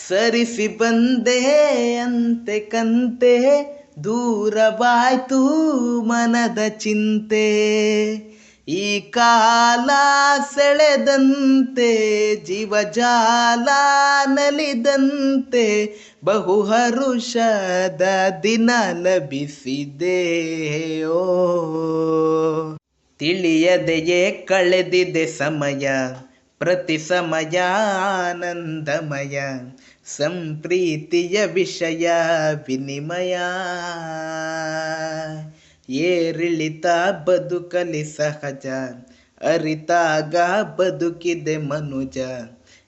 ಸರಿಸಿ ಬಂದೆ ಅಂತೆ ಕಂತೆ, ದೂರವಾಯ್ತು ಮನದ ಚಿಂತೆ. ಈ ಕಾಲ ಸೆಳೆದಂತೆ ಜೀವಜಾಲ ನಲಿದಂತೆ, ಬಹು ಹರುಷದ ದಿನ ಲಭಿಸಿದೆ. ಓ ತಿಳಿಯದೆಯೇ ಕಳೆದಿದೆ ಸಮಯ, ಪ್ರತಿ ಸಮಯ ಆನಂದಮಯ, ಸಂಪ್ರೀತಿಯ ವಿಷಯ ವಿನಿಮಯ. ಏರಿಳಿತ ಬದುಕಲಿ ಸಹಜ, ಅರಿತಾಗ ಬದುಕಿದೆ ಮನುಜ,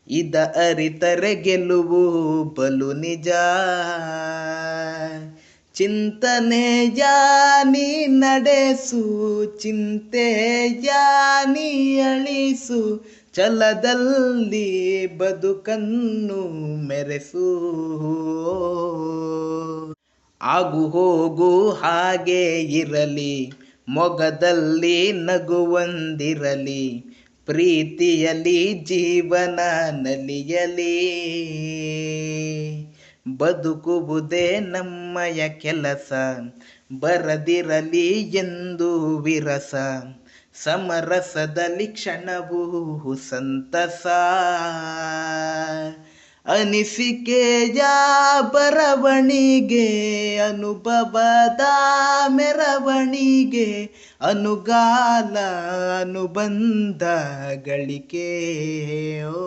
ಇದ ಅರಿತರೆ ಗೆಲುವು ಬಲು ನಿಜ. ಚಿಂತನೆಯ ನೀ ನಡೆಸು, ಚಿಂತೆಯ ನೀ ಅಳಿಸು, ಛಲದಲ್ಲಿ ಬದುಕನ್ನು ಮೆರೆಸು. ಆಗು ಹೋಗು ಹಾಗೆ ಇರಲಿ, ಮೊಗದಲ್ಲಿ ನಗುವಂದಿರಲಿ, ಪ್ರೀತಿಯಲಿ ಜೀವನ ನಲಿಯಲಿ. ಬದುಕುವುದೇ ನಮ್ಮಯ ಕೆಲಸ, ಬರದಿರಲಿ ಎಂದು ವಿರಸ, ಸಮರಸದಲ್ಲಿ ಕ್ಷಣವು ಸಂತಸ. ಅನಿಸಿಕೆಯ ಬರವಣಿಗೆ, ಅನುಭವದ ಮೆರವಣಿಗೆ, ಅನುಗಾಲ ಅನುಬಂಧ ಗಳಿಕೆ. ಓ